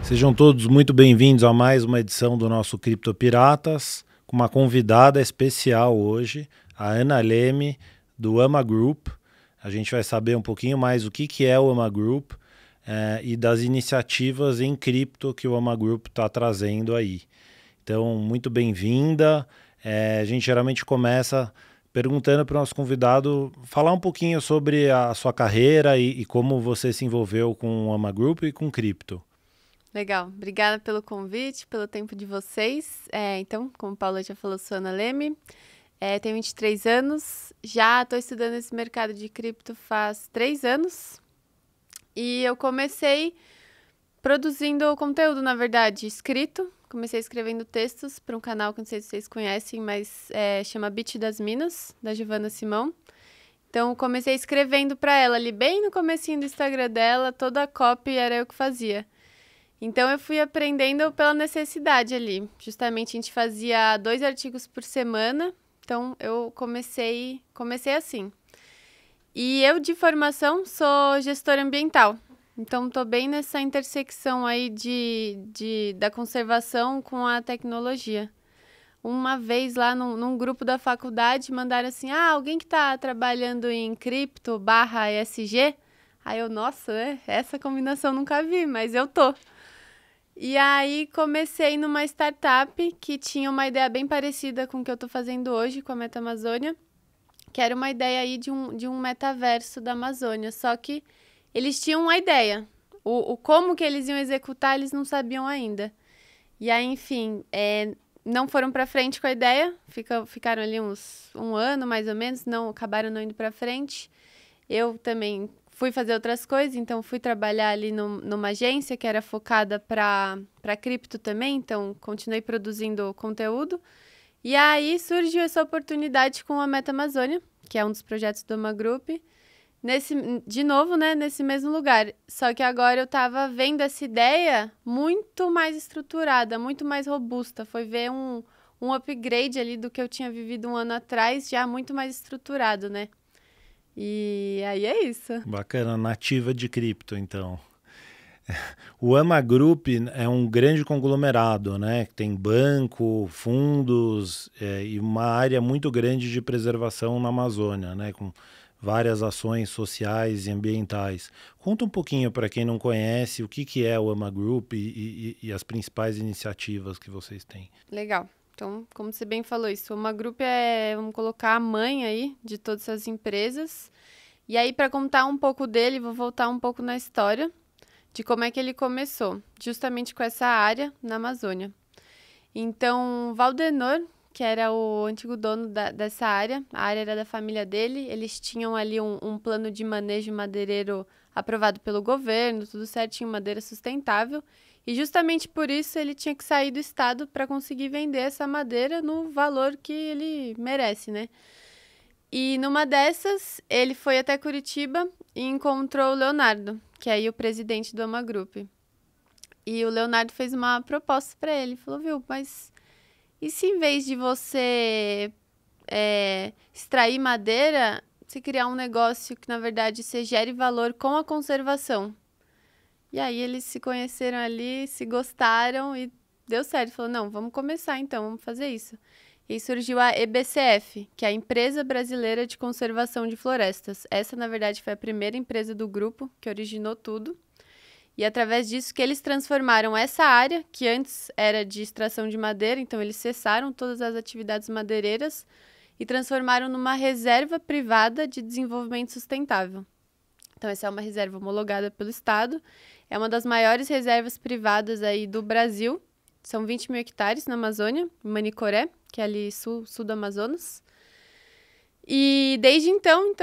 Sejam todos muito bem-vindos a mais uma edição do nosso Criptopiratas, com uma convidada especial hoje, a Ana Leme, do AMA Group. A gente vai saber um pouquinho mais o que é o AMA Group e das iniciativas em cripto que o AMA Group está trazendo aí. Então, muito bem-vinda. A gente geralmente começa perguntando para o nosso convidado falar um pouquinho sobre a sua carreira e como você se envolveu com o AMA Group e com cripto. Legal, obrigada pelo convite, pelo tempo de vocês. Então, como a Paula já falou, sou Ana Leme, tenho 23 anos, já estou estudando esse mercado de cripto faz 3 anos e eu comecei produzindo conteúdo, na verdade, escrito. Comecei escrevendo textos para um canal que não sei se vocês conhecem, mas chama Beat das Minas, da Giovana Simão. Então, comecei escrevendo para ela ali, bem no comecinho do Instagram dela, toda a copy era eu que fazia. Então, eu fui aprendendo pela necessidade ali. Justamente, a gente fazia 2 artigos por semana. Então, eu comecei assim. E eu, de formação, sou gestora ambiental. Então, estou bem nessa intersecção aí da conservação com a tecnologia. Uma vez lá num grupo da faculdade, mandaram assim, alguém que está trabalhando em cripto / ESG? Aí eu, nossa, essa combinação nunca vi, mas eu tô. E aí comecei numa startup que tinha uma ideia bem parecida com o que eu estou fazendo hoje com a Meta Amazônia, que era uma ideia aí de um metaverso da Amazônia, só que eles tinham uma ideia. O como que eles iam executar, eles não sabiam ainda. E aí, enfim, não foram para frente com a ideia, ficaram ali um ano mais ou menos, acabaram não indo para frente. Eu também fui fazer outras coisas, então fui trabalhar ali numa agência que era focada para cripto também, então continuei produzindo conteúdo. E aí surgiu essa oportunidade com a Meta Amazônia, que é um dos projetos do AMA Group, de novo, né, nesse mesmo lugar. Só que agora eu estava vendo essa ideia muito mais estruturada, muito mais robusta. Foi ver um upgrade ali do que eu tinha vivido um ano atrás, já muito mais estruturado, né? E aí é isso. Bacana, nativa de cripto, então. O AMA Group é um grande conglomerado, né? Tem banco, fundos e uma área muito grande de preservação na Amazônia, né? Com várias ações sociais e ambientais. Conta um pouquinho para quem não conhece o que é o AMA Group e as principais iniciativas que vocês têm. Legal. Então, como você bem falou, isso, o AMA Group vamos colocar a mãe aí de todas essas empresas. E aí, para contar um pouco dele, vou voltar um pouco na história de como é que ele começou, justamente com essa área na Amazônia. Então, Valdenor, que era o antigo dono dessa área, a área era da família dele, eles tinham ali um plano de manejo madeireiro aprovado pelo governo, tudo certinho, madeira sustentável, e justamente por isso ele tinha que sair do estado para conseguir vender essa madeira no valor que ele merece, né? E numa dessas, ele foi até Curitiba e encontrou o Leonardo, que é aí o presidente do AMA Group. E o Leonardo fez uma proposta para ele, falou, viu, mas e se em vez de você extrair madeira, você criar um negócio que, na verdade, você gere valor com a conservação? E aí eles se conheceram ali, se gostaram e deu certo. Falou, não, vamos começar então, vamos fazer isso. E aí surgiu a EBCF, que é a Empresa Brasileira de Conservação de Florestas. Essa, na verdade, foi a primeira empresa do grupo que originou tudo. E através disso que eles transformaram essa área, que antes era de extração de madeira, então eles cessaram todas as atividades madeireiras e transformaram numa reserva privada de desenvolvimento sustentável. Então essa é uma reserva homologada pelo Estado, é uma das maiores reservas privadas aí do Brasil, são 20 mil hectares na Amazônia, em Manicoré, que é ali sul do Amazonas. E desde então,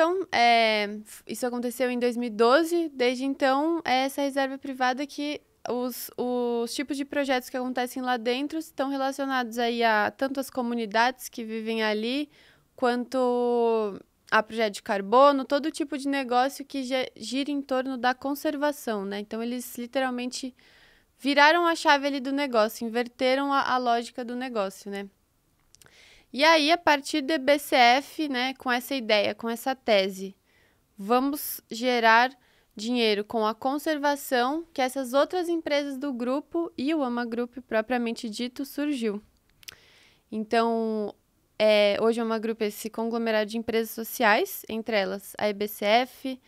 isso aconteceu em 2012, desde então é essa reserva privada que os tipos de projetos que acontecem lá dentro estão relacionados aí a tanto as comunidades que vivem ali, quanto a projeto de carbono, todo tipo de negócio que gira em torno da conservação, né? Então eles literalmente viraram a chave ali do negócio, inverteram a lógica do negócio, né? E aí, a partir do BCF, né, com essa ideia, com essa tese, vamos gerar dinheiro com a conservação que essas outras empresas do grupo e o AMA Group propriamente dito surgiu. Então, hoje o AMA Group é esse conglomerado de empresas sociais, entre elas a EBCF,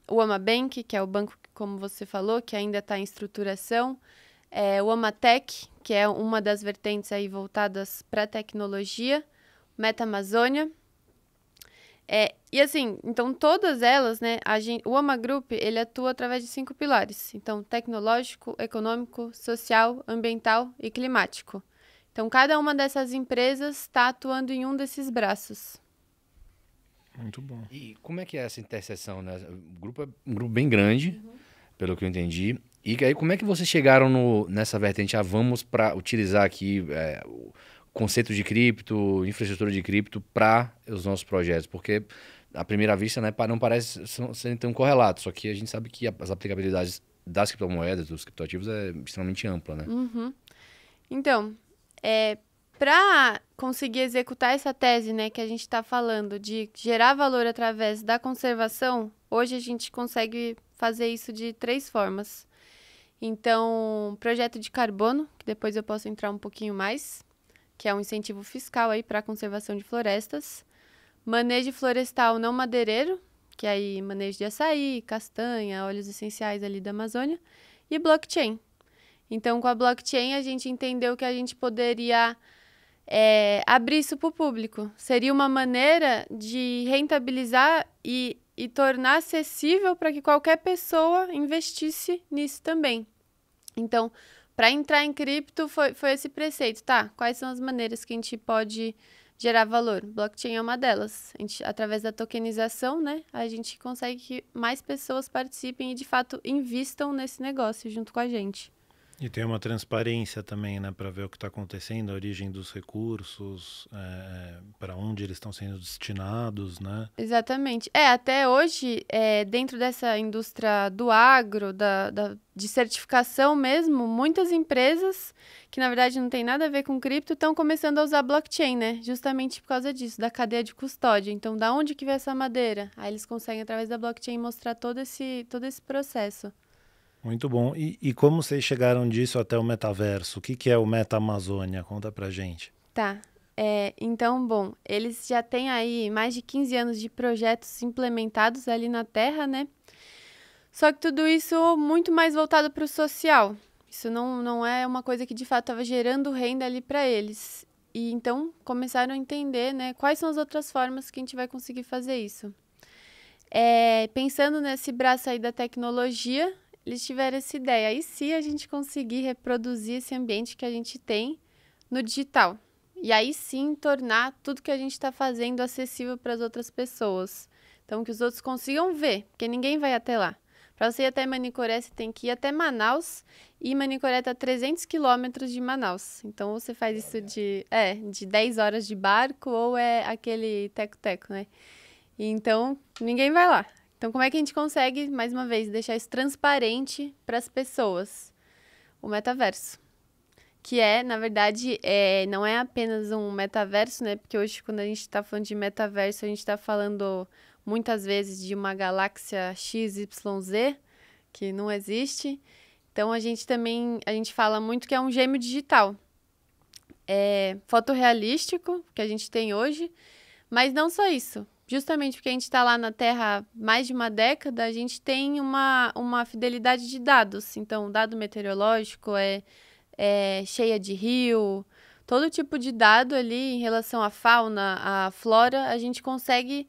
o AMA Bank, que é o banco, como você falou, que ainda está em estruturação, o AMATEC, que é uma das vertentes aí voltadas para a tecnologia, Meta Amazônia. E assim, então todas elas, né, o AMA Group, ele atua através de 5 pilares. Então, tecnológico, econômico, social, ambiental e climático. Então, cada uma dessas empresas está atuando em um desses braços. Muito bom. E como é que é essa interseção, né? O grupo é um grupo bem grande, pelo que eu entendi. E aí, como é que vocês chegaram nessa vertente? Vamos para utilizar aqui o conceito de cripto, infraestrutura de cripto para os nossos projetos? Porque, à primeira vista, né, não parece ser tão correlato. Só que a gente sabe que as aplicabilidades das criptomoedas, dos criptoativos, é extremamente ampla, né? Então, para conseguir executar essa tese, né, que a gente está falando de gerar valor através da conservação, hoje a gente consegue fazer isso de 3 formas. Então, projeto de carbono, que depois eu posso entrar um pouquinho mais, que é um incentivo fiscal aí para a conservação de florestas. Manejo florestal não madeireiro, que é aí manejo de açaí, castanha, óleos essenciais ali da Amazônia. E blockchain. Então, com a blockchain, a gente entendeu que a gente poderia abrir isso para o público. Seria uma maneira de rentabilizar e tornar acessível para que qualquer pessoa investisse nisso também. Então, para entrar em cripto, foi esse preceito, tá? Quais são as maneiras que a gente pode gerar valor? Blockchain é uma delas. Através da tokenização, né, a gente consegue que mais pessoas participem e, de fato, invistam nesse negócio junto com a gente. E tem uma transparência também, né, para ver o que está acontecendo, a origem dos recursos, para onde eles estão sendo destinados, né? Exatamente. Até hoje, dentro dessa indústria do agro, de certificação mesmo, muitas empresas, que na verdade não tem nada a ver com cripto, estão começando a usar blockchain, né? Justamente por causa disso, da cadeia de custódia. Então, da onde que vem essa madeira? Aí eles conseguem, através da blockchain, mostrar todo esse processo. Muito bom. E como vocês chegaram disso até o metaverso? O que é o Meta Amazônia? Conta pra gente. Tá. Então, bom, eles já têm aí mais de 15 anos de projetos implementados ali na Terra, né? Só que tudo isso muito mais voltado para o social. Isso não é uma coisa que de fato estava gerando renda ali para eles. E então começaram a entender, né, quais são as outras formas que a gente vai conseguir fazer isso. Pensando nesse braço aí da tecnologia, eles tiveram essa ideia. E se a gente conseguir reproduzir esse ambiente que a gente tem no digital? E aí sim tornar tudo que a gente está fazendo acessível para as outras pessoas. Então, que os outros consigam ver, porque ninguém vai até lá. Para você ir até Manicoré, você tem que ir até Manaus. E Manicoré está a 300 quilômetros de Manaus. Então, você faz isso de 10 horas de barco ou aquele teco-teco, né? E então, ninguém vai lá. Então, como é que a gente consegue, mais uma vez, deixar isso transparente para as pessoas? O metaverso. Que na verdade, não é apenas um metaverso, né? Porque hoje, quando a gente está falando de metaverso, a gente está falando muitas vezes de uma galáxia XYZ, que não existe. Então, a gente fala muito que é um gêmeo digital. Fotorrealístico, que a gente tem hoje, mas não só isso. Justamente porque a gente está lá na Terra há mais de uma década, a gente tem uma fidelidade de dados. Então, dado meteorológico cheia de rio, todo tipo de dado ali em relação à fauna, à flora, a gente consegue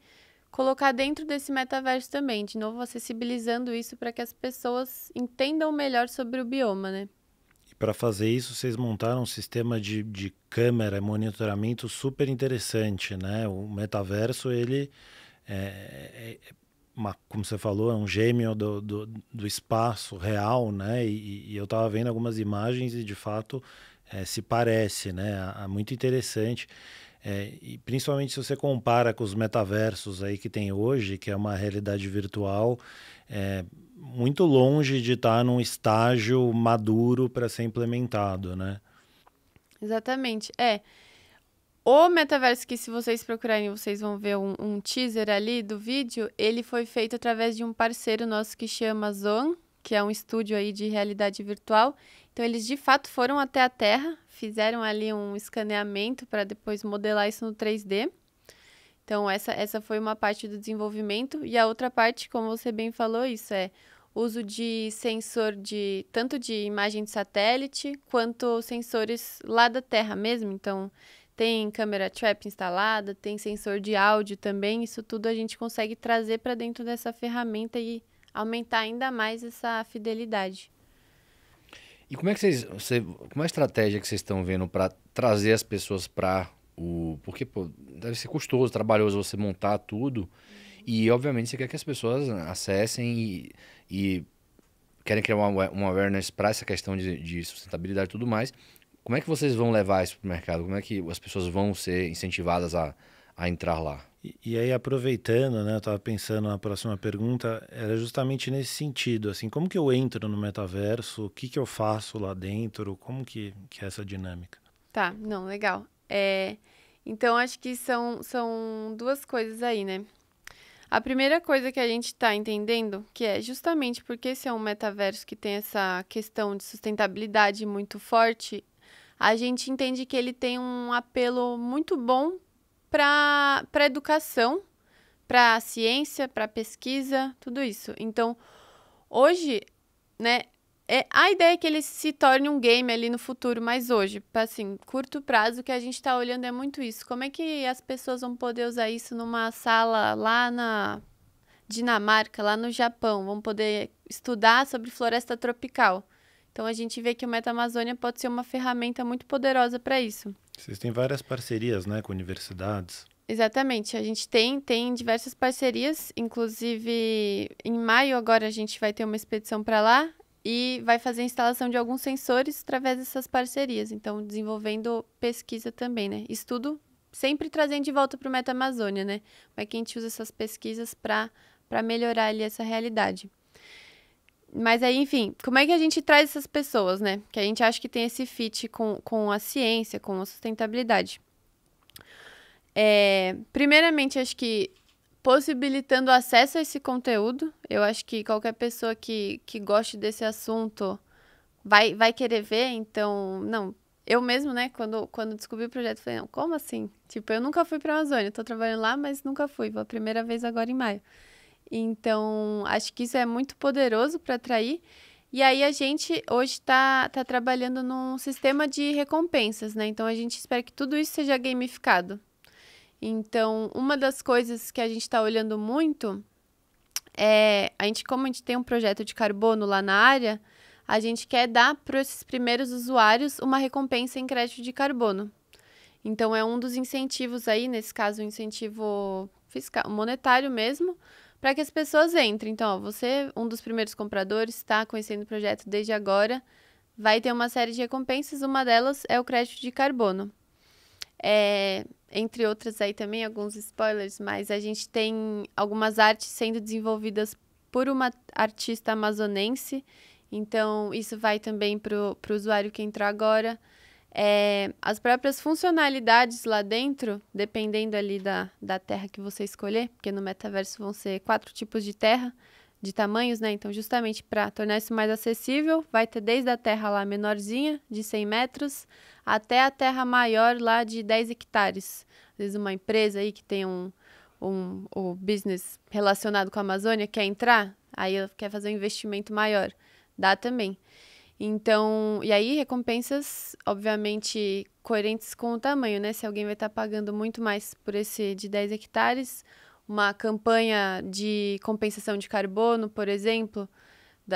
colocar dentro desse metaverso também. De novo, acessibilizando isso para que as pessoas entendam melhor sobre o bioma, né? Para fazer isso, vocês montaram um sistema de câmera, monitoramento super interessante, né? O metaverso, ele como você falou, é um gêmeo do espaço real, né? E eu estava vendo algumas imagens e, de fato, se parece, né? Muito interessante. E principalmente se você compara com os metaversos aí que tem hoje, que é uma realidade virtual, muito longe de estar num estágio maduro para ser implementado, né? Exatamente. O metaverso, que se vocês procurarem, vocês vão ver um teaser ali do vídeo, ele foi feito através de um parceiro nosso que chama Zone, que é um estúdio aí de realidade virtual. Então, eles de fato foram até a Terra, fizeram ali um escaneamento para depois modelar isso no 3D. Então, essa foi uma parte do desenvolvimento. E a outra parte, como você bem falou, isso é uso de sensor tanto de imagem de satélite, quanto sensores lá da Terra mesmo. Então, tem câmera trap instalada, tem sensor de áudio também. Isso tudo a gente consegue trazer para dentro dessa ferramenta e aumentar ainda mais essa fidelidade. E como é que como é a estratégia que vocês estão vendo para trazer as pessoas para porque, pô, deve ser custoso, trabalhoso você montar tudo. E, obviamente, você quer que as pessoas acessem e querem criar uma awareness para essa questão de sustentabilidade e tudo mais. Como é que vocês vão levar isso para o mercado? Como é que as pessoas vão ser incentivadas a entrar lá? E aí, aproveitando, né, eu estava pensando na próxima pergunta, era justamente nesse sentido, assim, como que eu entro no metaverso, o que que eu faço lá dentro, como que é essa dinâmica? Tá, não, legal. Então, acho que são duas coisas aí, né? A primeira coisa que a gente está entendendo, que é justamente porque esse é um metaverso que tem essa questão de sustentabilidade muito forte, a gente entende que ele tem um apelo muito bom para a educação, para a ciência, para a pesquisa, tudo isso. Então, hoje, né, a ideia é que ele se torne um game ali no futuro, mas hoje, assim, curto prazo, o que a gente está olhando é muito isso. Como é que as pessoas vão poder usar isso numa sala lá na Dinamarca, lá no Japão? Vão poder estudar sobre floresta tropical. Então, a gente vê que o MetaAmazônia pode ser uma ferramenta muito poderosa para isso. Vocês têm várias parcerias, né, com universidades. Exatamente, a gente tem diversas parcerias, inclusive em maio agora a gente vai ter uma expedição para lá e vai fazer a instalação de alguns sensores através dessas parcerias, então desenvolvendo pesquisa também, né? Estudo sempre trazendo de volta para o MetaAmazônia, né? Como é que a gente usa essas pesquisas para melhorar ali essa realidade. Mas aí, enfim, como é que a gente traz essas pessoas, né? Que a gente acha que tem esse fit com a ciência, com a sustentabilidade. Primeiramente, acho que possibilitando acesso a esse conteúdo. Eu acho que qualquer pessoa que goste desse assunto vai querer ver. Então, não, eu mesmo, né, quando descobri o projeto, falei, não, como assim? Tipo, eu nunca fui para a Amazônia, estou trabalhando lá, mas nunca fui. Vou a primeira vez agora em maio. Então, acho que isso é muito poderoso para atrair. E aí, a gente hoje está trabalhando num sistema de recompensas, né? Então, a gente espera que tudo isso seja gamificado. Então, uma das coisas que a gente está olhando muito é, como a gente tem um projeto de carbono lá na área, a gente quer dar para esses primeiros usuários uma recompensa em crédito de carbono. Então, é um dos incentivos aí, nesse caso, um incentivo fiscal, monetário mesmo, para que as pessoas entrem. Então, você, um dos primeiros compradores, está conhecendo o projeto desde agora, vai ter uma série de recompensas, uma delas é o crédito de carbono. Entre outras aí também, alguns spoilers, mas a gente tem algumas artes sendo desenvolvidas por uma artista amazonense, então isso vai também para o usuário que entrou agora. As próprias funcionalidades lá dentro, dependendo ali da terra que você escolher, porque no metaverso vão ser 4 tipos de terra, de tamanhos, né? Então, justamente para tornar isso mais acessível, vai ter desde a terra lá menorzinha, de 100 metros, até a terra maior lá de 10 hectares. Às vezes uma empresa aí que tem um business relacionado com a Amazônia quer entrar, aí ela quer fazer um investimento maior. Dá também. Então, e aí recompensas, obviamente, coerentes com o tamanho, né? Se alguém vai estar pagando muito mais por esse de 10 hectares, uma campanha de compensação de carbono, por exemplo,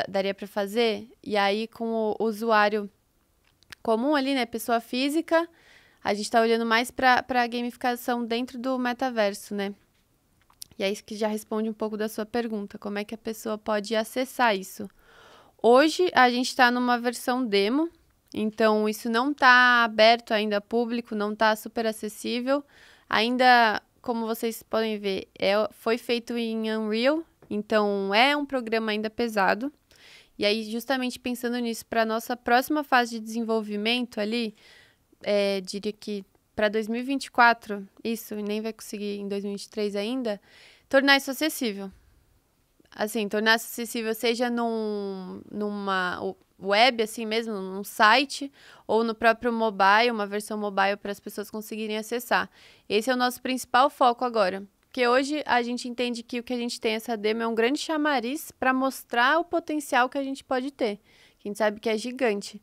daria para fazer. E aí, com o usuário comum ali, né? Pessoa física, a gente está olhando mais para a gamificação dentro do metaverso, né? E é isso que já responde um pouco da sua pergunta. Como é que a pessoa pode acessar isso? Hoje, a gente está numa versão demo, então isso não está aberto ainda a público, não está super acessível. Ainda, como vocês podem ver, foi feito em Unreal, então é um programa ainda pesado. E aí, justamente pensando nisso, para a nossa próxima fase de desenvolvimento ali, diria que para 2024, isso, e nem vai conseguir em 2023 ainda, tornar isso acessível. Assim, tornar isso acessível seja numa web, assim mesmo, num site, ou no próprio mobile, uma versão mobile para as pessoas conseguirem acessar. Esse é o nosso principal foco agora. Porque hoje a gente entende que o que a gente tem, essa demo, é um grande chamariz para mostrar o potencial que a gente pode ter. Que a gente sabe que é gigante.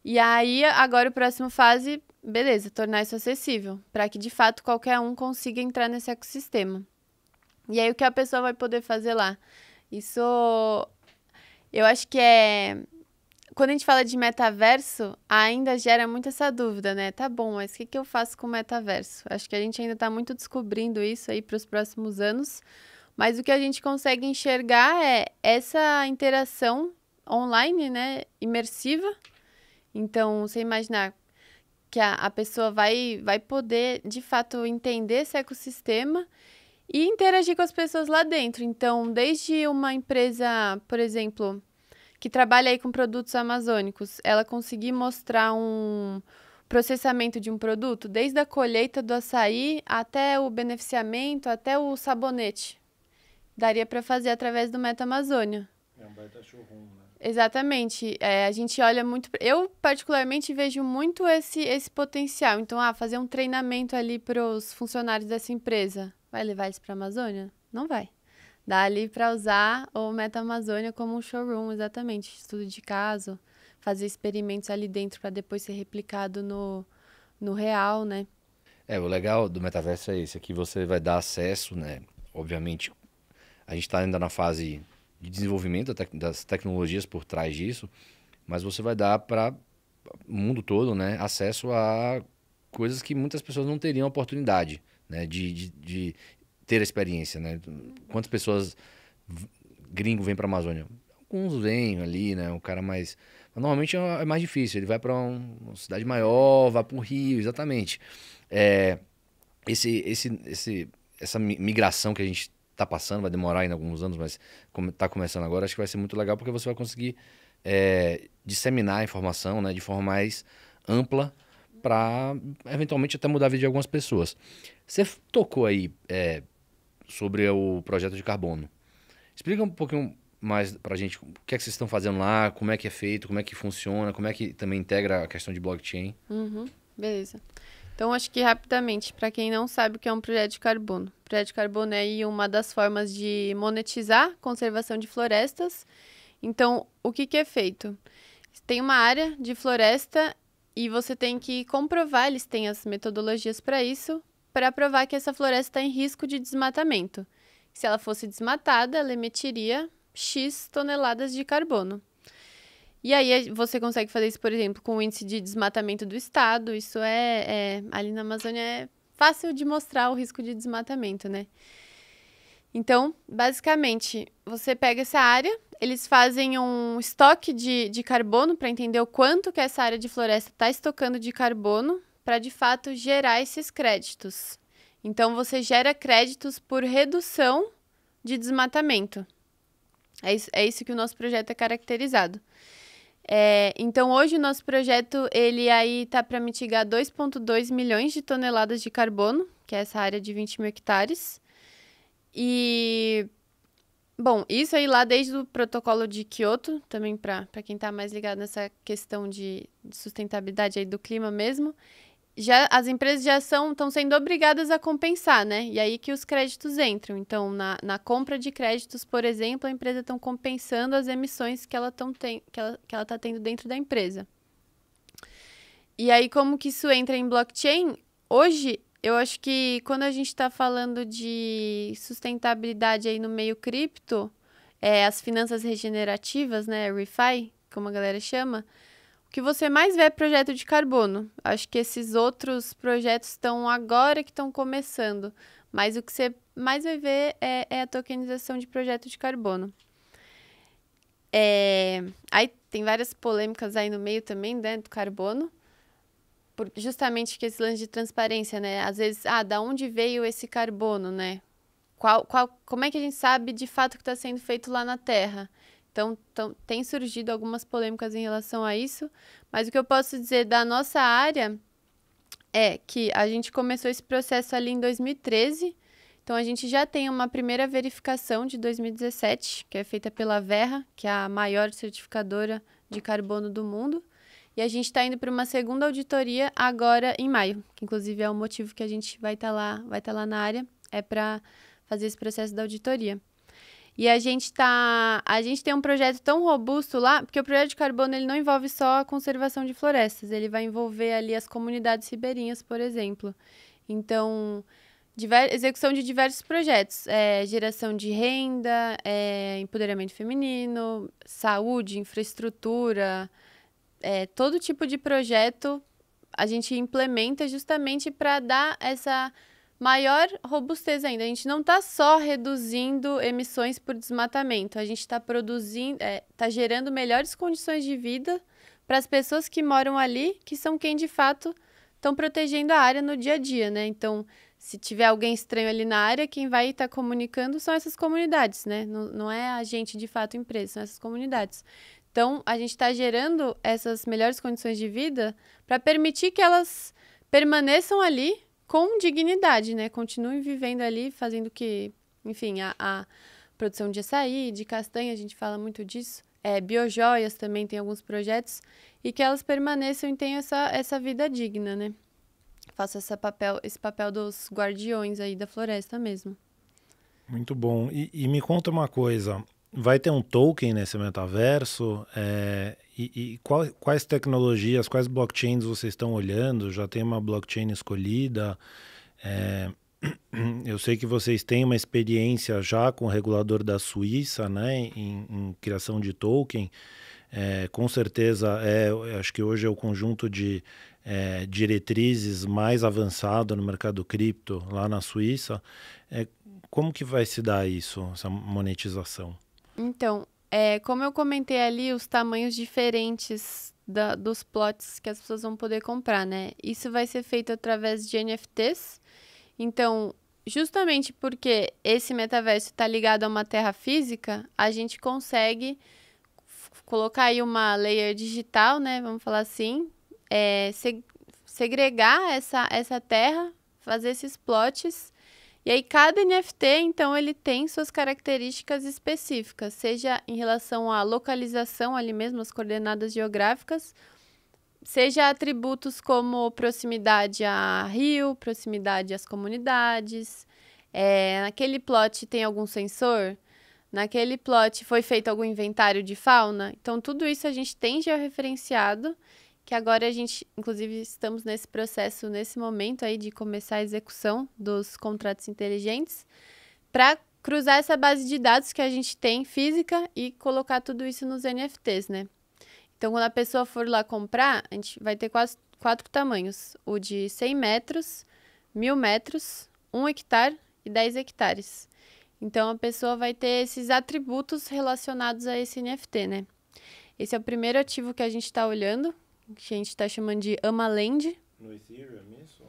E aí, agora, a próxima fase, beleza, tornar isso acessível, para que, de fato, qualquer um consiga entrar nesse ecossistema. E aí, o que a pessoa vai poder fazer lá? Isso, eu acho que quando a gente fala de metaverso, ainda gera muito essa dúvida, né? Tá bom, mas o que eu faço com o metaverso? Acho que a gente ainda está muito descobrindo isso aí para os próximos anos, mas o que a gente consegue enxergar é essa interação online, né? Imersiva. Então, você imaginar que a pessoa vai poder, de fato, entender esse ecossistema e interagir com as pessoas lá dentro. Então, desde uma empresa, por exemplo, que trabalha aí com produtos amazônicos, ela conseguir mostrar um processamento de um produto, desde a colheita do açaí até o beneficiamento, até o sabonete. Daria para fazer através do Meta Amazônia. É um baita showroom, né? Exatamente. A gente olha muito... Eu, particularmente, vejo muito esse potencial. Então, fazer um treinamento ali para os funcionários dessa empresa. Vai levar isso para a Amazônia? Não vai. Dá ali para usar o Meta Amazônia como um showroom, exatamente. Estudo de caso, fazer experimentos ali dentro para depois ser replicado no real, né? O legal do metaverso é esse, aqui você vai dar acesso, né? Obviamente, a gente está ainda na fase de desenvolvimento das tecnologias por trás disso, mas você vai dar para o mundo todo, né, acesso a coisas que muitas pessoas não teriam oportunidade, né, de ter a experiência, né? Quantas pessoas gringo vêm para a Amazônia? Alguns vêm ali, né, um cara mais... Mas normalmente é mais difícil, ele vai para uma cidade maior, vai para um rio, exatamente. Essa migração que a gente está passando, vai demorar ainda alguns anos, mas como está começando agora, acho que vai ser muito legal, porque você vai conseguir disseminar a informação, né, de forma mais ampla, para eventualmente até mudar a vida de algumas pessoas. Você tocou aí sobre o projeto de carbono. Explica um pouquinho mais para a gente o que é que vocês estão fazendo lá, como é que é feito, como é que funciona, como é que também integra a questão de blockchain. Beleza. Então, acho que rapidamente, para quem não sabe o que é um projeto de carbono. O projeto de carbono é aí uma das formas de monetizar conservação de florestas. Então, o que é feito? Tem uma área de floresta e você tem que comprovar, eles têm as metodologias para isso, para provar que essa floresta está em risco de desmatamento. Se ela fosse desmatada, ela emitiria X toneladas de carbono. E aí você consegue fazer isso, por exemplo, com o índice de desmatamento do estado. Isso ali na Amazônia é fácil de mostrar o risco de desmatamento, né? Então, basicamente, você pega essa área, eles fazem um estoque de carbono para entender o quanto que essa área de floresta está estocando de carbono para, de fato, gerar esses créditos. Então, você gera créditos por redução de desmatamento. É isso que o nosso projeto é caracterizado. Então, hoje o nosso projeto ele aí está para mitigar 2,2 milhões de toneladas de carbono, que é essa área de 20 mil hectares. E, bom, isso aí lá desde o protocolo de Kyoto, também para quem está mais ligado nessa questão de sustentabilidade aí do clima mesmo, as empresas já estão sendo obrigadas a compensar, né? E aí que os créditos entram. Então, na compra de créditos, por exemplo, a empresa está compensando as emissões que ela está tendo dentro da empresa. E aí, como que isso entra em blockchain? Hoje, eu acho que quando a gente está falando de sustentabilidade aí no meio cripto, as finanças regenerativas, né? ReFi, como a galera chama, o que você mais vê é projeto de carbono. Acho que esses outros projetos estão agora que estão começando. Mas o que você mais vai ver é a tokenização de projeto de carbono. Aí tem várias polêmicas aí no meio também, né, do carbono. Justamente que esse lance de transparência, né? Às vezes, da onde veio esse carbono, né? Como é que a gente sabe de fato o que está sendo feito lá na Terra? Então, tem surgido algumas polêmicas em relação a isso, mas o que eu posso dizer da nossa área É que a gente começou esse processo ali em 2013, então a gente já tem uma primeira verificação de 2017, que é feita pela Verra, que é a maior certificadora de carbono do mundo, e a gente está indo para uma segunda auditoria agora em maio, que inclusive é o motivo que a gente vai estar lá na área, é para fazer esse processo da auditoria. E a gente tem um projeto tão robusto lá, porque o projeto de carbono ele não envolve só a conservação de florestas, ele vai envolver ali as comunidades ribeirinhas, por exemplo. Então, execução de diversos projetos, geração de renda, empoderamento feminino, saúde, infraestrutura, todo tipo de projeto a gente implementa justamente para dar essa maior robustez ainda. A gente não está só reduzindo emissões por desmatamento, a gente está produzindo, está gerando melhores condições de vida para as pessoas que moram ali, que são quem de fato estão protegendo a área no dia a dia, né? Então, se tiver alguém estranho ali na área, quem vai estar comunicando são essas comunidades, né? Não é a gente de fato empresa, são essas comunidades. Então, a gente está gerando essas melhores condições de vida para permitir que elas permaneçam ali com dignidade, né? Continuem vivendo ali, fazendo que, enfim, a produção de açaí, de castanha, a gente fala muito disso. Biojoias também tem alguns projetos, e que elas permaneçam e tenham essa vida digna, né? Faça esse papel dos guardiões aí da floresta mesmo. Muito bom. E me conta uma coisa, vai ter um token nesse metaverso? Quais tecnologias, quais blockchains vocês estão olhando? Já tem uma blockchain escolhida? Eu sei que vocês têm uma experiência já com o regulador da Suíça, né, em criação de token. Com certeza, acho que hoje é o conjunto de diretrizes mais avançado no mercado cripto lá na Suíça. Como que vai se dar isso, essa monetização? Então, como eu comentei ali, os tamanhos diferentes dos plots que as pessoas vão poder comprar, né? Isso vai ser feito através de NFTs. Então, justamente porque esse metaverso está ligado a uma terra física, a gente consegue colocar aí uma layer digital, né? Vamos falar assim, segregar essa terra, fazer esses plots. E aí, cada NFT, então, ele tem suas características específicas, seja em relação à localização ali mesmo, as coordenadas geográficas, seja atributos como proximidade a rio, proximidade às comunidades, naquele plot tem algum sensor, naquele plot foi feito algum inventário de fauna. Então, tudo isso a gente tem georreferenciado, que agora a gente, inclusive, estamos nesse processo, nesse momento aí de começar a execução dos contratos inteligentes, para cruzar essa base de dados que a gente tem física e colocar tudo isso nos NFTs, né? Então, quando a pessoa for lá comprar, a gente vai ter quase 4 tamanhos. O de 100 metros, 1.000 metros, 1 hectare e 10 hectares. Então, a pessoa vai ter esses atributos relacionados a esse NFT, né? Esse é o primeiro ativo que a gente está olhando, que a gente está chamando de AmaLand. No Ethereum, isso?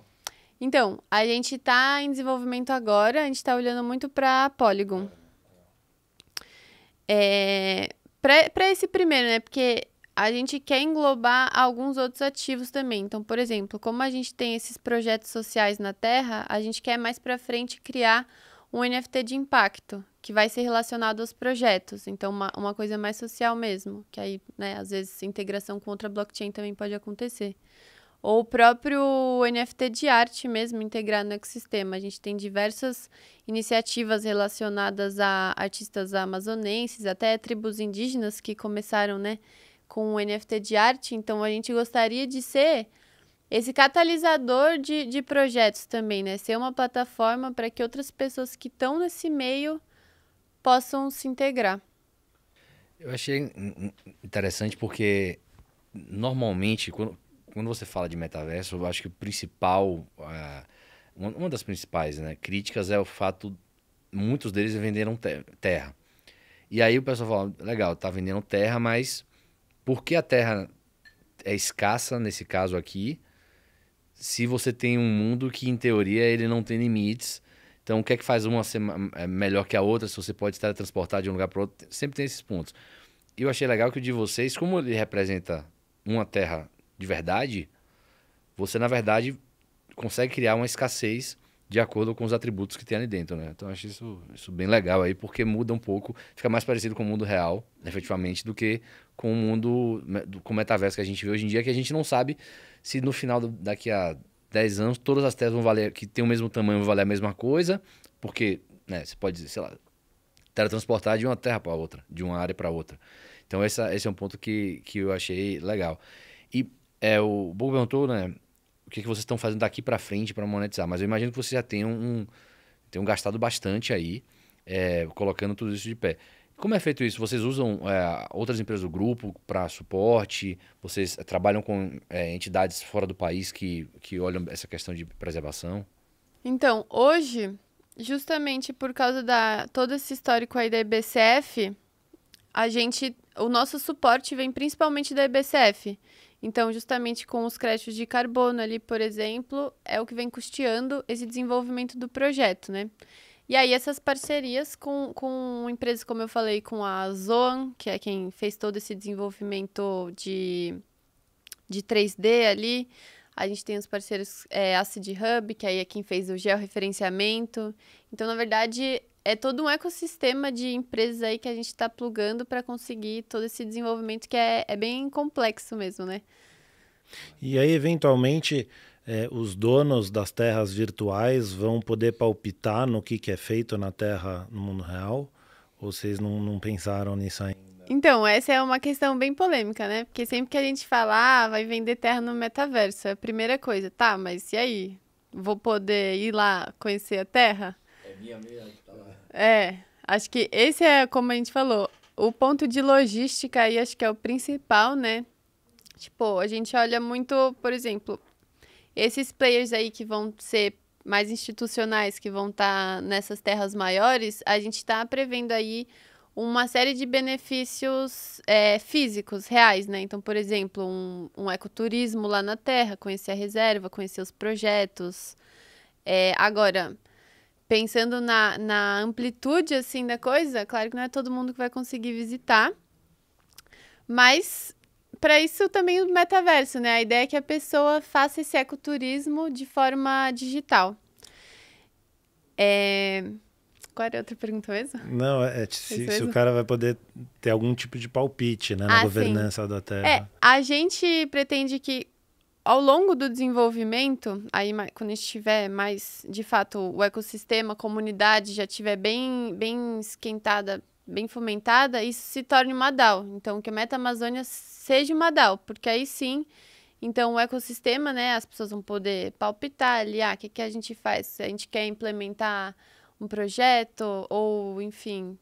Então, a gente está em desenvolvimento agora, a gente está olhando muito para Polygon. Para esse primeiro, né? Porque a gente quer englobar alguns outros ativos também. Então, por exemplo, como a gente tem esses projetos sociais na Terra, a gente quer mais para frente criar um NFT de impacto, que vai ser relacionado aos projetos. Então, uma coisa mais social mesmo, que aí, né, às vezes, integração com outra blockchain também pode acontecer. Ou o próprio NFT de arte mesmo, integrado no ecossistema. A gente tem diversas iniciativas relacionadas a artistas amazonenses, até tribos indígenas que começaram, né, com o NFT de arte. Então, a gente gostaria de ser esse catalisador de projetos também, né? Ser uma plataforma para que outras pessoas que estão nesse meio possam se integrar. Eu achei interessante porque, normalmente, quando você fala de metaverso, eu acho que o principal, uma das principais, né, críticas é o fato, muitos deles venderam terra. E aí o pessoal fala, legal, tá vendendo terra, mas por que a terra é escassa nesse caso aqui, se você tem um mundo que, em teoria, ele não tem limites? Então, o que é que faz uma ser melhor que a outra, se você pode estar transportado de um lugar para outro? Sempre tem esses pontos. E eu achei legal que o de vocês, como ele representa uma terra de verdade, você, na verdade, consegue criar uma escassez de acordo com os atributos que tem ali dentro, né? Então, eu acho isso bem legal aí, porque muda um pouco, fica mais parecido com o mundo real, efetivamente, do que com o mundo, com o metaverso que a gente vê hoje em dia, que a gente não sabe se no final, daqui a 10 anos, todas as terras vão valer, que tem o mesmo tamanho, vão valer a mesma coisa, porque, né, você pode, sei lá, teletransportar de uma terra para outra, de uma área para outra. Então, esse é um ponto que eu achei legal. E o Bogo perguntou, né, o que vocês estão fazendo daqui para frente para monetizar, mas eu imagino que vocês já tenham gastado bastante aí, colocando tudo isso de pé. Como é feito isso? Vocês usam outras empresas do grupo para suporte? Vocês trabalham com entidades fora do país que olham essa questão de preservação? Então, hoje, justamente por causa todo esse histórico aí da EBCF, o nosso suporte vem principalmente da EBCF. Então, justamente com os créditos de carbono ali, por exemplo, é o que vem custeando esse desenvolvimento do projeto, né? E aí, essas parcerias com empresas, como eu falei, com a Zoan, que é quem fez todo esse desenvolvimento de 3D ali. A gente tem os parceiros Acid Hub, que aí é quem fez o georreferenciamento. Então, na verdade, é todo um ecossistema de empresas aí que a gente está plugando para conseguir todo esse desenvolvimento que é bem complexo mesmo, né? E aí, eventualmente, os donos das terras virtuais vão poder palpitar no que é feito na terra no mundo real? Ou vocês não pensaram nisso ainda? Então, essa é uma questão bem polêmica, né? Porque sempre que a gente fala, vai vender terra no metaverso, é a primeira coisa. Tá, mas e aí? Vou poder ir lá conhecer a terra? É minha mesmo que tá lá. Acho que esse é, como a gente falou, o ponto de logística aí acho que é o principal, né? Tipo, a gente olha muito, por exemplo, esses players aí que vão ser mais institucionais, que vão estar nessas terras maiores, a gente está prevendo aí uma série de benefícios físicos, reais, né? Então, por exemplo, um ecoturismo lá na terra, conhecer a reserva, conhecer os projetos. Agora, pensando na amplitude, assim, da coisa, claro que não é todo mundo que vai conseguir visitar, mas para isso também o metaverso, né? A ideia é que a pessoa faça esse ecoturismo de forma digital. Qual era a outra pergunta mesmo? Não, se o cara vai poder ter algum tipo de palpite, né, na governança da terra. A gente pretende que ao longo do desenvolvimento, aí quando a gente tiver mais, de fato, o ecossistema, a comunidade já estiver bem esquentada, bem fomentada, isso se torne uma DAO. Então, que a Meta Amazônia seja uma DAO, porque aí sim, então o ecossistema, né, as pessoas vão poder palpitar ali, o que a gente faz? Se a gente quer implementar um projeto ou, enfim,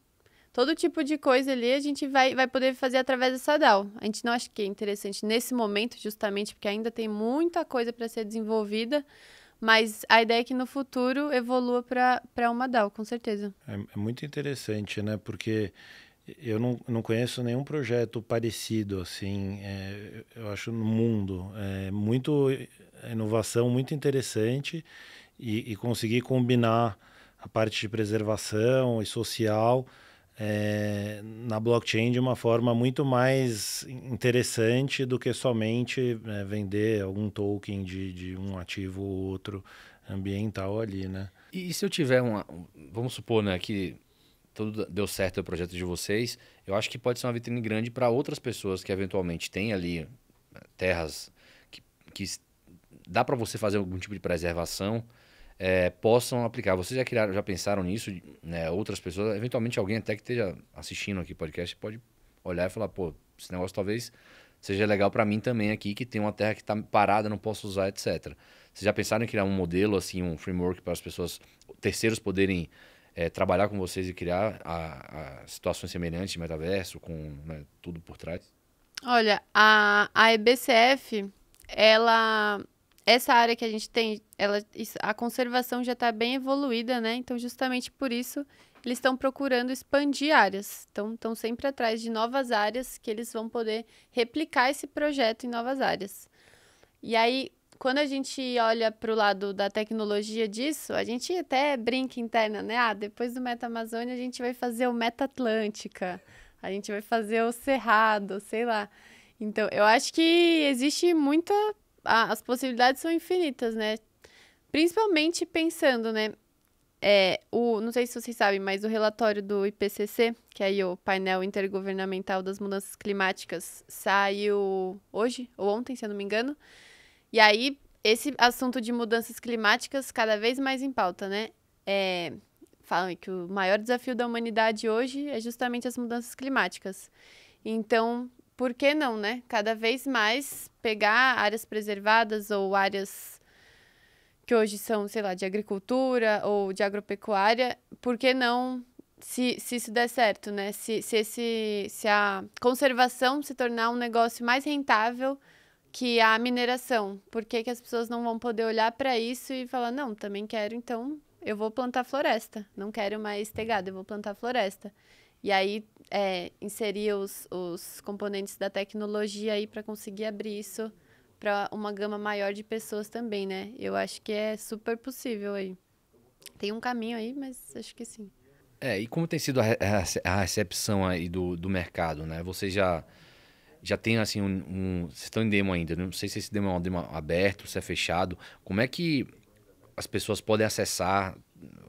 todo tipo de coisa ali a gente vai poder fazer através dessa DAO. A gente não acha que é interessante nesse momento, justamente porque ainda tem muita coisa para ser desenvolvida, mas a ideia é que no futuro evolua para uma DAO, com certeza. É muito interessante, né? Porque eu não conheço nenhum projeto parecido, assim, eu acho, no mundo. Inovação muito interessante e conseguir combinar a parte de preservação e social na blockchain de uma forma muito mais interessante do que somente vender algum token de um ativo ou outro ambiental ali, né? E se eu tiver vamos supor, né, que tudo deu certo o projeto de vocês, eu acho que pode ser uma vitrine grande para outras pessoas que eventualmente têm ali terras que dá para você fazer algum tipo de preservação, possam aplicar. Vocês já pensaram nisso, né? Outras pessoas, eventualmente alguém até que esteja assistindo aqui o podcast pode olhar e falar, pô, esse negócio talvez seja legal para mim também aqui, que tem uma terra que está parada, não posso usar, etc. Vocês já pensaram em criar um modelo, assim, um framework para as pessoas, terceiros poderem trabalhar com vocês e criar situações semelhantes de metaverso, com, né, tudo por trás? Olha, a EBCF, essa área que a gente tem, a conservação já está bem evoluída, né? Então, justamente por isso, eles estão procurando expandir áreas. Então, estão sempre atrás de novas áreas que eles vão poder replicar esse projeto em novas áreas. E aí, quando a gente olha para o lado da tecnologia disso, a gente até brinca interna, né? Depois do Meta Amazônia, a gente vai fazer o Meta Atlântica, a gente vai fazer o Cerrado, sei lá. Então, eu acho que existe muita... As possibilidades são infinitas, né? Principalmente pensando, né? Não sei se vocês sabem, mas o relatório do IPCC, que é aí o painel intergovernamental das mudanças climáticas, saiu hoje ou ontem, se eu não me engano. E aí, esse assunto de mudanças climáticas cada vez mais em pauta, né? Falam que o maior desafio da humanidade hoje é justamente as mudanças climáticas. Então, por que não, né? Cada vez mais pegar áreas preservadas ou áreas que hoje são, sei lá, de agricultura ou de agropecuária, por que não, se isso der certo, né? Se a conservação se tornar um negócio mais rentável que a mineração, por que que as pessoas não vão poder olhar para isso e falar, não, também quero, então eu vou plantar floresta, não quero mais ter gado, eu vou plantar floresta. E aí, inserir os componentes da tecnologia aí para conseguir abrir isso para uma gama maior de pessoas também, né? Eu acho que é super possível aí. Tem um caminho aí, mas acho que sim. E como tem sido a recepção aí do mercado, né? Vocês já tem, assim, vocês estão em demo ainda, não sei se esse demo é um demo aberto, se é fechado. Como é que as pessoas podem acessar,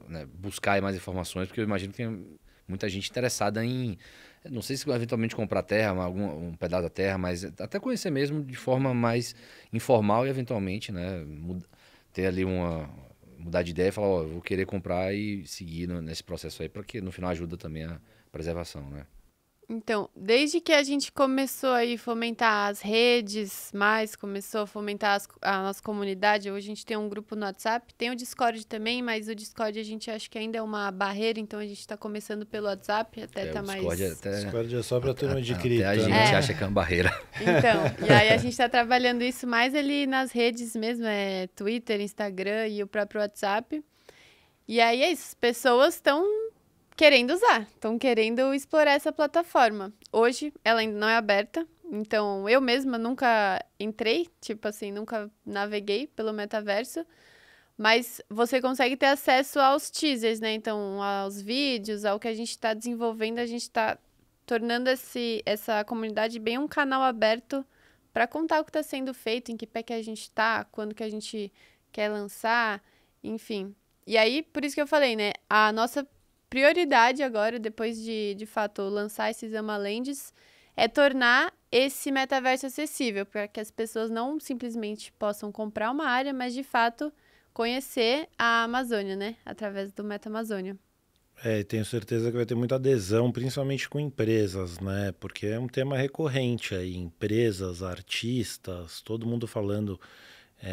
né, buscar mais informações? Porque eu imagino que tem muita gente interessada em, não sei se eventualmente comprar terra, um pedaço da terra, mas até conhecer mesmo de forma mais informal e eventualmente, né, ter ali mudar de ideia e falar, ó, eu vou querer comprar e seguir nesse processo aí, porque no final ajuda também a preservação, né? Então, desde que a gente começou aí a fomentar as redes, começou a fomentar a nossa comunidade, hoje a gente tem um grupo no WhatsApp, tem o Discord também, mas o Discord a gente acha que ainda é uma barreira, então a gente está começando pelo WhatsApp, até tá mais... Discord é só para turma de cripto. Até a gente acha que é uma barreira. Então, e aí a gente está trabalhando isso mais ali nas redes mesmo, Twitter, Instagram e o próprio WhatsApp. E aí é isso, as pessoas estão querendo usar, estão querendo explorar essa plataforma. Hoje, ela ainda não é aberta, então eu mesma nunca entrei, tipo assim, nunca naveguei pelo metaverso, mas você consegue ter acesso aos teasers, né? Então, aos vídeos, ao que a gente está desenvolvendo, a gente está tornando essa comunidade bem um canal aberto para contar o que está sendo feito, em que pé que a gente está, quando que a gente quer lançar, enfim. E aí, por isso que eu falei, né? A nossa prioridade agora, depois de fato, lançar esses Amalands, é tornar esse metaverso acessível, para que as pessoas não simplesmente possam comprar uma área, mas, de fato, conhecer a Amazônia, né? Através do Meta Amazônia. Tenho certeza que vai ter muita adesão, principalmente com empresas, né? Porque é um tema recorrente aí, empresas, artistas, todo mundo falando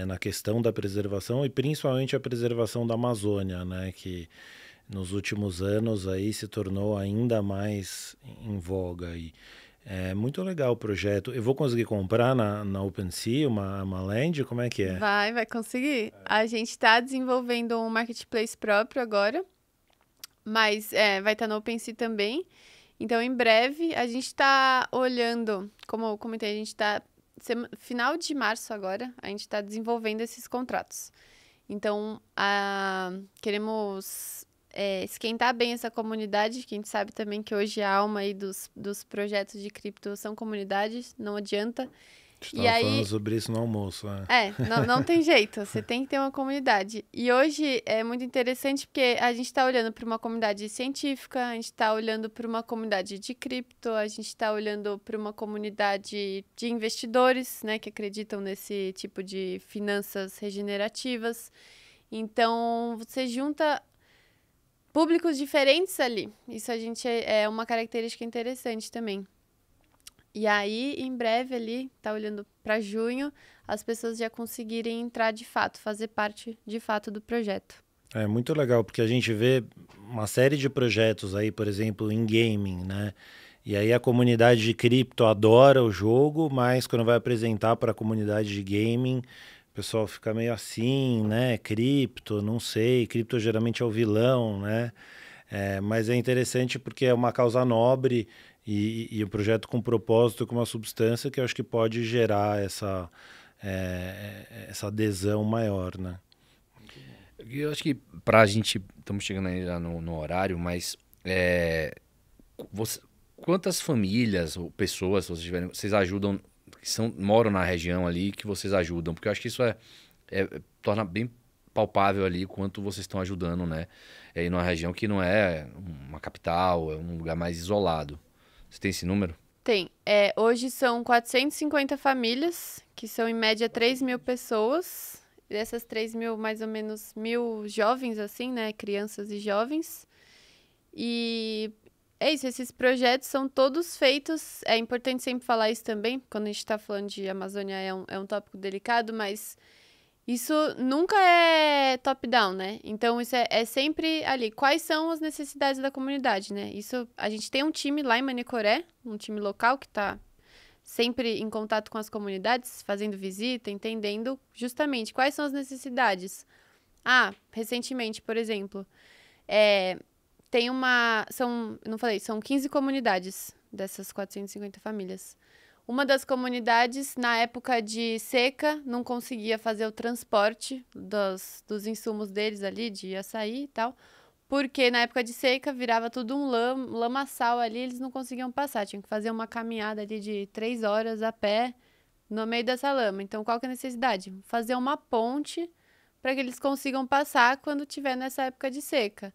na questão da preservação e principalmente a preservação da Amazônia, né? Que nos últimos anos aí se tornou ainda mais em voga aí. É muito legal o projeto. Eu vou conseguir comprar na OpenSea uma land? Como é que é? Vai conseguir. A gente está desenvolvendo um marketplace próprio agora, mas vai estar no OpenSea também. Então, em breve, a gente está olhando, como eu comentei, a gente está, final de março agora, a gente está desenvolvendo esses contratos. Então, queremos esquentar bem essa comunidade, que a gente sabe também que hoje a alma aí dos projetos de cripto são comunidades, não adianta. Estava falando sobre isso no almoço. Não tem jeito, você tem que ter uma comunidade. E hoje é muito interessante porque a gente está olhando para uma comunidade científica, a gente está olhando para uma comunidade de cripto, a gente está olhando para uma comunidade de investidores, né, que acreditam nesse tipo de finanças regenerativas. Então, você junta públicos diferentes ali. Isso a gente é uma característica interessante também. E aí, em breve ali, tá olhando para junho, as pessoas já conseguirem entrar de fato, fazer parte de fato do projeto. É muito legal, porque a gente vê uma série de projetos aí, por exemplo, em gaming, né? E aí a comunidade de cripto adora o jogo, mas quando vai apresentar para a comunidade de gaming, o pessoal fica meio assim, né? Cripto, não sei, cripto geralmente é o vilão, né? Mas é interessante porque é uma causa nobre e um projeto com propósito, com uma substância que eu acho que pode gerar essa adesão maior, né? Eu acho que pra gente, estamos chegando aí já no horário, mas quantas famílias ou pessoas vocês ajudam, que moram na região ali, que vocês ajudam? Porque eu acho que isso torna bem palpável ali quanto vocês estão ajudando, né? Em uma região que não é uma capital, é um lugar mais isolado. Você tem esse número? Tem. Hoje são 450 famílias, que são em média 3 mil pessoas. Dessas 3 mil, mais ou menos 1.000 jovens, assim, né? Crianças e jovens. E é isso, esses projetos são todos feitos. É importante sempre falar isso também, quando a gente está falando de Amazônia, é um tópico delicado, mas isso nunca é top-down, né? Então, isso é sempre ali. Quais são as necessidades da comunidade, né? Isso, a gente tem um time lá em Manicoré, um time local que está sempre em contato com as comunidades, fazendo visita, entendendo justamente quais são as necessidades. Recentemente, por exemplo, tem não falei, são 15 comunidades dessas 450 famílias. Uma das comunidades, na época de seca, não conseguia fazer o transporte dos insumos deles ali, de açaí e tal, porque na época de seca virava tudo um lamaçal ali, eles não conseguiam passar, tinham que fazer uma caminhada ali de 3 horas a pé no meio dessa lama. Então, qual que é a necessidade? Fazer uma ponte para que eles consigam passar quando tiver nessa época de seca.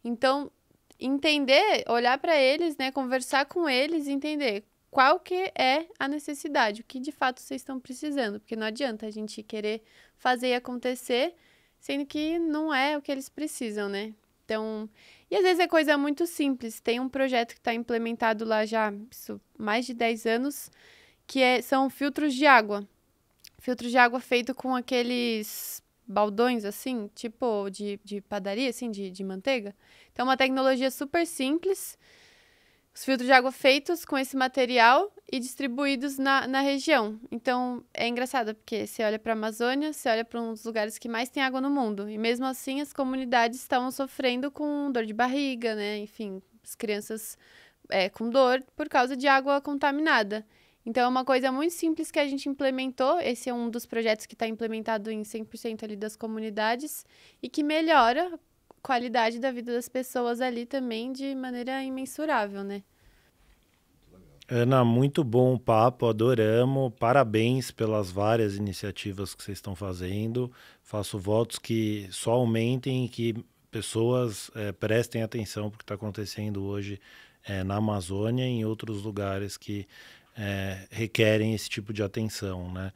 Então, entender, olhar para eles, né, conversar com eles, entender qual que é a necessidade, o que de fato vocês estão precisando, porque não adianta a gente querer fazer acontecer, sendo que não é o que eles precisam, né? Então, e às vezes é coisa muito simples. Tem um projeto que está implementado lá já há mais de 10 anos, que são filtros de água. Filtros de água feito com aqueles baldões, assim, tipo de padaria, assim, de manteiga. Então, é uma tecnologia super simples. Os filtros de água feitos com esse material e distribuídos na região. Então, é engraçado, porque você olha para a Amazônia, você olha para um dos lugares que mais tem água no mundo. E mesmo assim, as comunidades estão sofrendo com dor de barriga, né? Enfim, as crianças com dor por causa de água contaminada. Então, é uma coisa muito simples que a gente implementou. Esse é um dos projetos que está implementado em 100% ali das comunidades e que melhora a qualidade da vida das pessoas ali também de maneira imensurável, né? Ana, muito bom o papo, adoramos. Parabéns pelas várias iniciativas que vocês estão fazendo. Faço votos que só aumentem e que pessoas prestem atenção para o que está acontecendo hoje na Amazônia e em outros lugares que requerem esse tipo de atenção, né?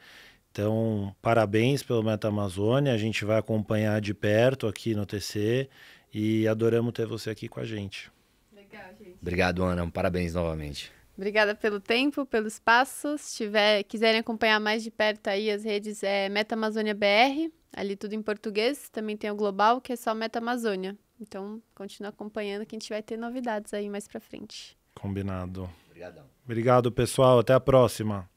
Então, parabéns pelo Meta Amazônia. A gente vai acompanhar de perto aqui no TC e adoramos ter você aqui com a gente. Legal, gente. Obrigado, Ana. Parabéns novamente. Obrigada pelo tempo, pelo espaço. Se quiserem acompanhar mais de perto aí, as redes Meta Amazônia BR, ali tudo em português. Também tem o global, que é só Meta Amazônia. Então, continua acompanhando que a gente vai ter novidades aí mais pra frente. Combinado. Obrigadão. Obrigado, pessoal. Até a próxima.